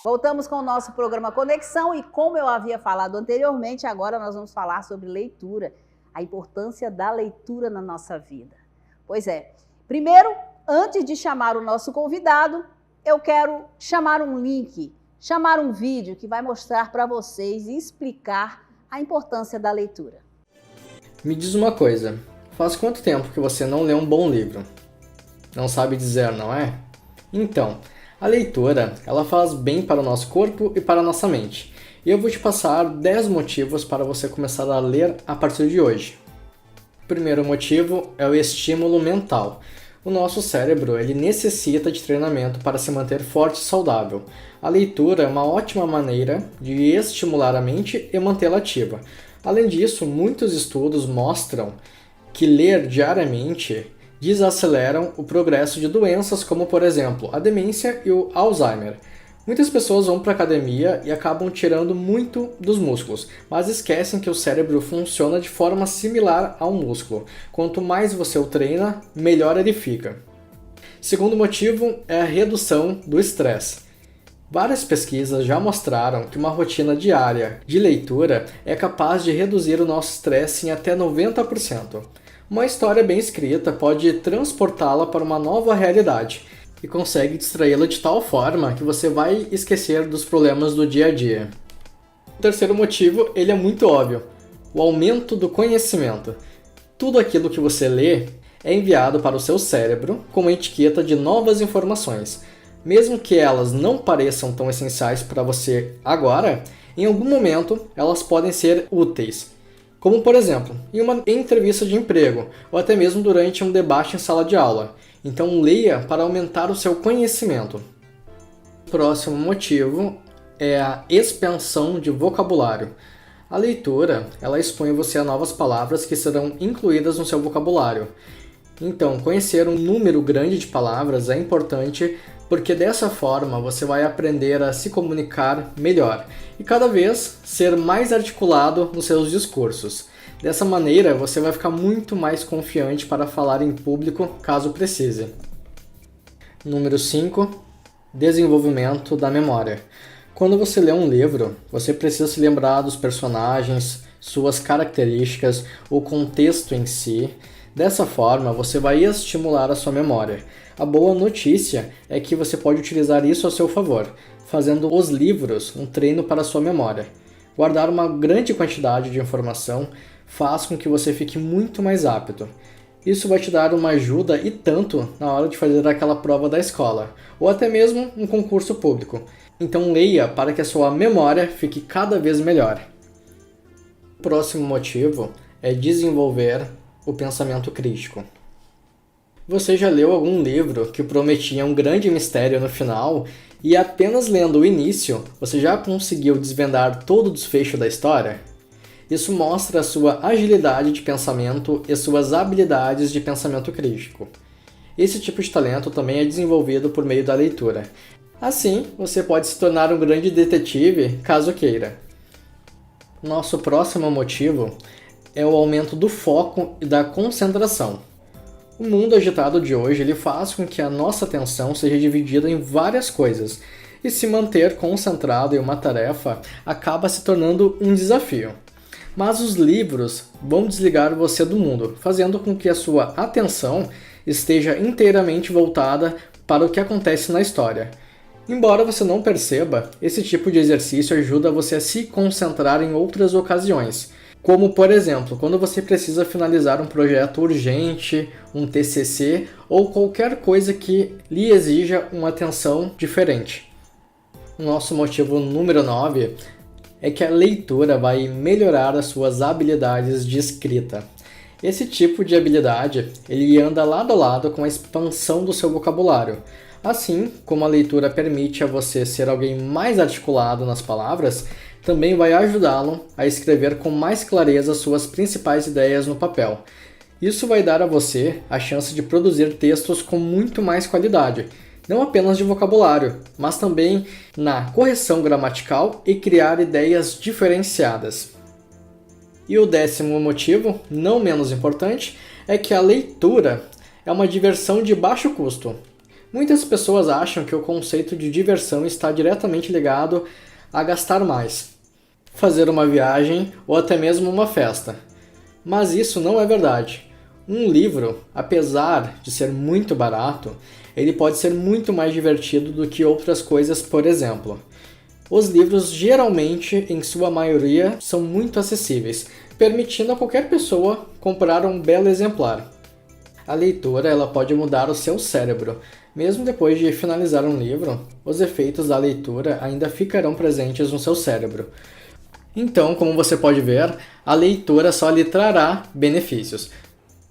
Voltamos com o nosso programa Conexão e, como eu havia falado anteriormente, agora nós vamos falar sobre leitura, a importância da leitura na nossa vida. Pois é, primeiro, antes de chamar o nosso convidado, eu quero chamar um link, chamar um vídeo que vai mostrar para vocês e explicar a importância da leitura. Me diz uma coisa, faz quanto tempo que você não lê um bom livro? Não sabe dizer, não é? Então, a leitura, ela faz bem para o nosso corpo e para a nossa mente. E eu vou te passar 10 motivos para você começar a ler a partir de hoje. O primeiro motivo é o estímulo mental. O nosso cérebro ele necessita de treinamento para se manter forte e saudável. A leitura é uma ótima maneira de estimular a mente e mantê-la ativa. Além disso, muitos estudos mostram que ler diariamente desaceleram o progresso de doenças como, por exemplo, a demência e o Alzheimer. Muitas pessoas vão para a academia e acabam tirando muito dos músculos, mas esquecem que o cérebro funciona de forma similar ao músculo. Quanto mais você o treina, melhor ele fica. Segundo motivo é a redução do estresse. Várias pesquisas já mostraram que uma rotina diária de leitura é capaz de reduzir o nosso estresse em até 90%. Uma história bem escrita pode transportá-la para uma nova realidade e consegue distraí-la de tal forma que você vai esquecer dos problemas do dia a dia. O terceiro motivo, ele é muito óbvio, o aumento do conhecimento. Tudo aquilo que você lê é enviado para o seu cérebro com uma etiqueta de novas informações. Mesmo que elas não pareçam tão essenciais para você agora, em algum momento elas podem ser úteis. Como, por exemplo, em uma entrevista de emprego, ou até mesmo durante um debate em sala de aula. Então leia para aumentar o seu conhecimento. O próximo motivo é a expansão de vocabulário. A leitura, ela expõe você a novas palavras que serão incluídas no seu vocabulário. Então, conhecer um número grande de palavras é importante porque dessa forma você vai aprender a se comunicar melhor e cada vez ser mais articulado nos seus discursos. Dessa maneira, você vai ficar muito mais confiante para falar em público caso precise. Número 5. Desenvolvimento da memória. Quando você lê um livro, você precisa se lembrar dos personagens, suas características, o contexto em si. Dessa forma, você vai estimular a sua memória. A boa notícia é que você pode utilizar isso a seu favor, fazendo os livros um treino para a sua memória. Guardar uma grande quantidade de informação faz com que você fique muito mais apto. Isso vai te dar uma ajuda e tanto na hora de fazer aquela prova da escola, ou até mesmo um concurso público. Então leia para que a sua memória fique cada vez melhor. O próximo motivo é desenvolver o pensamento crítico. Você já leu algum livro que prometia um grande mistério no final e apenas lendo o início, você já conseguiu desvendar todo o desfecho da história? Isso mostra a sua agilidade de pensamento e suas habilidades de pensamento crítico. Esse tipo de talento também é desenvolvido por meio da leitura. Assim, você pode se tornar um grande detetive caso queira. Nosso próximo motivo é o aumento do foco e da concentração. O mundo agitado de hoje ele faz com que a nossa atenção seja dividida em várias coisas, e se manter concentrado em uma tarefa acaba se tornando um desafio. Mas os livros vão desligar você do mundo, fazendo com que a sua atenção esteja inteiramente voltada para o que acontece na história. Embora você não perceba, esse tipo de exercício ajuda você a se concentrar em outras ocasiões. Como, por exemplo, quando você precisa finalizar um projeto urgente, um TCC ou qualquer coisa que lhe exija uma atenção diferente. O nosso motivo número 9 é que a leitura vai melhorar as suas habilidades de escrita. Esse tipo de habilidade ele anda lado a lado com a expansão do seu vocabulário. Assim como a leitura permite a você ser alguém mais articulado nas palavras, também vai ajudá-lo a escrever com mais clareza suas principais ideias no papel. Isso vai dar a você a chance de produzir textos com muito mais qualidade, não apenas de vocabulário, mas também na correção gramatical e criar ideias diferenciadas. E o 10º motivo, não menos importante, é que a leitura é uma diversão de baixo custo. Muitas pessoas acham que o conceito de diversão está diretamente ligado a gastar mais, fazer uma viagem ou até mesmo uma festa. Mas isso não é verdade. Um livro, apesar de ser muito barato, ele pode ser muito mais divertido do que outras coisas, por exemplo. Os livros, geralmente, em sua maioria, são muito acessíveis, permitindo a qualquer pessoa comprar um belo exemplar. A leitura ela pode mudar o seu cérebro. Mesmo depois de finalizar um livro, os efeitos da leitura ainda ficarão presentes no seu cérebro. Então, como você pode ver, a leitura só lhe trará benefícios.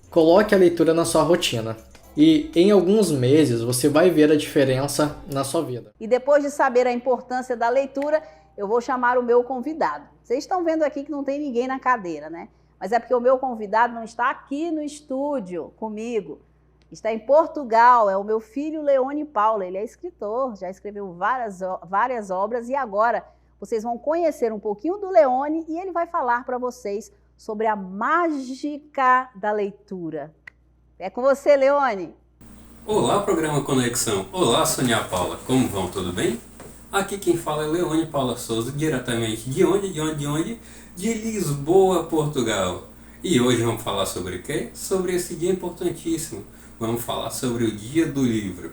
Coloque a leitura na sua rotina. E em alguns meses você vai ver a diferença na sua vida. E depois de saber a importância da leitura, eu vou chamar o meu convidado. Vocês estão vendo aqui que não tem ninguém na cadeira, né? Mas é porque o meu convidado não está aqui no estúdio comigo. Está em Portugal, é o meu filho Leone Paula. Ele é escritor, já escreveu várias obras e agora vocês vão conhecer um pouquinho do Leone e ele vai falar para vocês sobre a mágica da leitura. É com você, Leone. Olá, programa Conexão. Olá, Sônia Paula. Como vão? Tudo bem? Aqui quem fala é Leone Paula Souza, diretamente de onde? De Lisboa, Portugal. E hoje vamos falar sobre o quê? Sobre esse dia importantíssimo. Vamos falar sobre o Dia do Livro.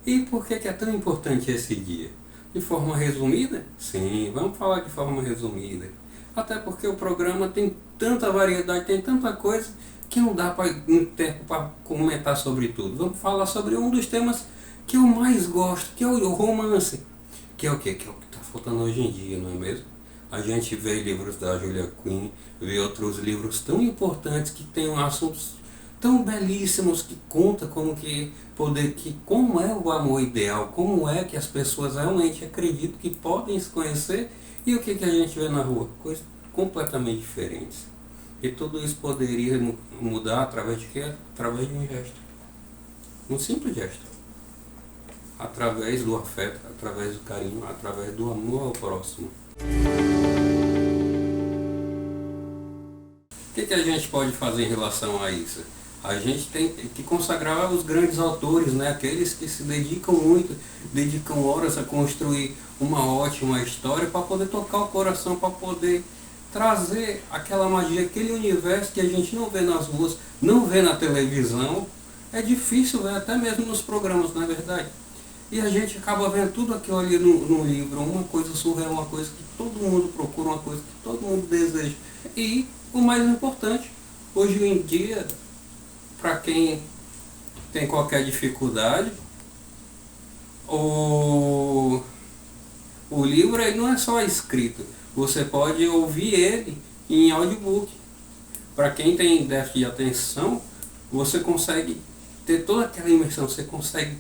E por que é tão importante esse dia? De forma resumida? Sim, vamos falar de forma resumida. Até porque o programa tem tanta variedade, tem tanta coisa que não dá tempo para comentar sobre tudo. Vamos falar sobre um dos temas que eu mais gosto, que é o romance. Que é o quê? Que é o que está faltando hoje em dia, não é mesmo? A gente vê livros da Julia Quinn, vê outros livros tão importantes que têm assuntos tão belíssimos que conta como é o amor ideal, como é que as pessoas realmente acreditam que podem se conhecer e o que a gente vê na rua, coisas completamente diferentes. E tudo isso poderia mudar através de quê? Através de um gesto. Um simples gesto. Através do afeto, através do carinho, através do amor ao próximo. O que a gente pode fazer em relação a isso? A gente tem que consagrar os grandes autores, né? Aqueles que se dedicam muito, dedicam horas a construir uma ótima história para poder tocar o coração, para poder trazer aquela magia, aquele universo que a gente não vê nas ruas, não vê na televisão. É difícil ver até mesmo nos programas, não é verdade? E a gente acaba vendo tudo aquilo ali no livro, uma coisa surreal, uma coisa que todo mundo procura, uma coisa que todo mundo deseja. E o mais importante, hoje em dia, para quem tem qualquer dificuldade, o livro ele não é só escrito, você pode ouvir ele em audiobook. Para quem tem déficit de atenção, você consegue ter toda aquela imersão, você consegue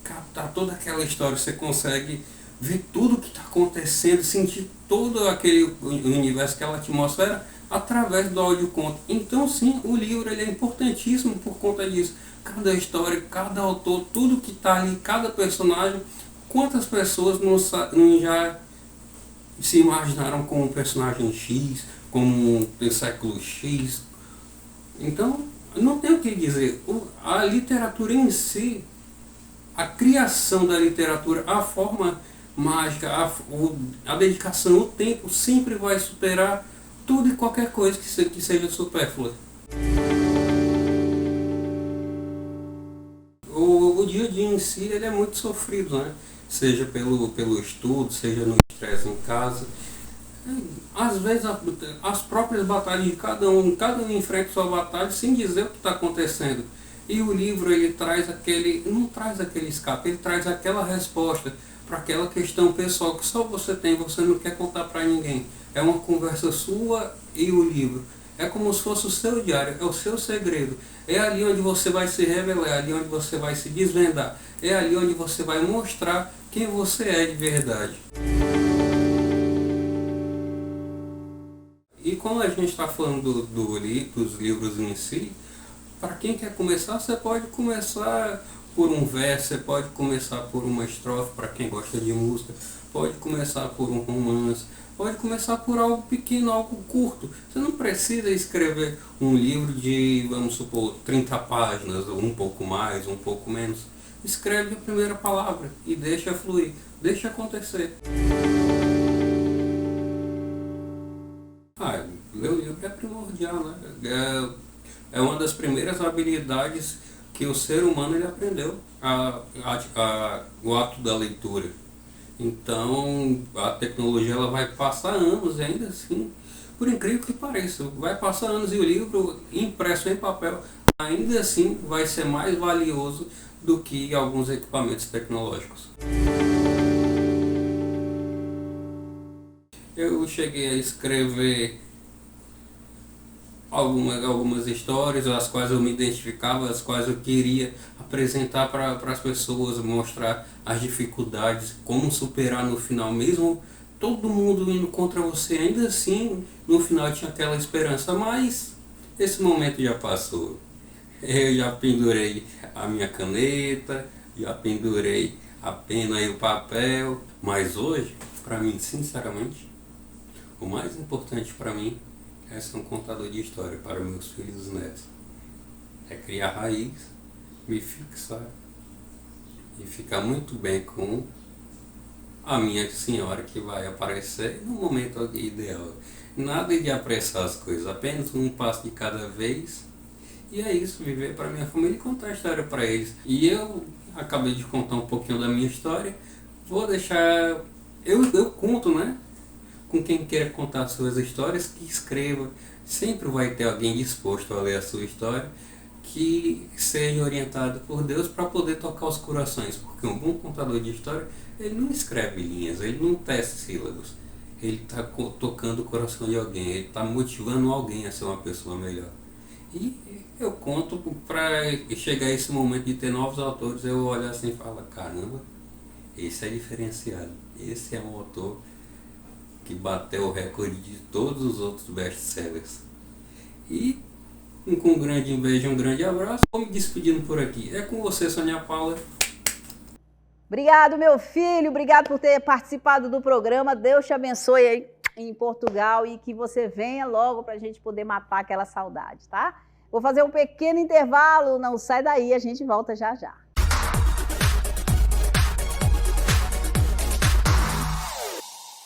captar toda aquela história, você consegue ver tudo o que está acontecendo, sentir todo aquele universo, aquela atmosfera, através do audioconto. Então sim, o livro ele é importantíssimo por conta disso. Cada história, cada autor, tudo que está ali, cada personagem, quantas pessoas não já se imaginaram como um personagem X, como do século X. Então, não tem o que dizer. A literatura em si, a criação da literatura, a forma mágica, a dedicação, o tempo sempre vai superar tudo e qualquer coisa que seja supérflua. O dia a dia em si ele é muito sofrido, né? Seja pelo estudo, seja no estresse em casa. Às vezes as próprias batalhas de cada um enfrenta sua batalha sem dizer o que está acontecendo. E o livro ele não traz aquele escape, ele traz aquela resposta para aquela questão pessoal que só você tem, você não quer contar para ninguém. É uma conversa sua e o livro. É como se fosse o seu diário, é o seu segredo. É ali onde você vai se revelar, é ali onde você vai se desvendar. É ali onde você vai mostrar quem você é de verdade. E como a gente está falando dos livros em si, para quem quer começar, você pode começar por um verso, você pode começar por uma estrofe, para quem gosta de música, pode começar por um romance, Pode começar por algo pequeno, algo curto. Você não precisa escrever um livro de, vamos supor, 30 páginas, ou um pouco mais, um pouco menos. Escreve a primeira palavra e deixa fluir, deixa acontecer. Ler o livro é primordial, né? É uma das primeiras habilidades que o ser humano ele aprendeu, o ato da leitura. Então, a tecnologia ela vai passar anos ainda assim, por incrível que pareça, vai passar anos e o livro impresso em papel ainda assim vai ser mais valioso do que alguns equipamentos tecnológicos. Eu cheguei a escrever algumas histórias, as quais eu me identificava, as quais eu queria apresentar para as pessoas, mostrar as dificuldades, como superar no final, mesmo todo mundo indo contra você, ainda assim no final tinha aquela esperança, mas esse momento já passou. Eu já pendurei a minha caneta, já pendurei a pena e o papel, mas hoje, para mim, sinceramente, o mais importante para mim é ser um contador de história para meus filhos e netos. É criar raiz, me fixar e ficar muito bem com a minha senhora que vai aparecer no momento ideal. Nada de apressar as coisas, apenas um passo de cada vez. E é isso, viver para minha família e contar a história para eles. E eu acabei de contar um pouquinho da minha história. Vou deixar... Eu conto, né? Com quem queira contar suas histórias, que escreva. Sempre vai ter alguém disposto a ler a sua história, que seja orientado por Deus para poder tocar os corações. Porque um bom contador de história, ele não escreve linhas, ele não tece sílabas. Ele está tocando o coração de alguém, ele está motivando alguém a ser uma pessoa melhor. E eu conto para chegar a esse momento de ter novos autores, eu olho assim e falo, caramba, esse é diferenciado, esse é um autor que bateu o recorde de todos os outros best-sellers. E com um grande beijo, um grande abraço, vou me despedindo por aqui. É com você, Sônia Paula. Obrigado, meu filho, obrigado por ter participado do programa. Deus te abençoe aí em Portugal e que você venha logo para a gente poder matar aquela saudade, tá? Vou fazer um pequeno intervalo, não sai daí, a gente volta já já.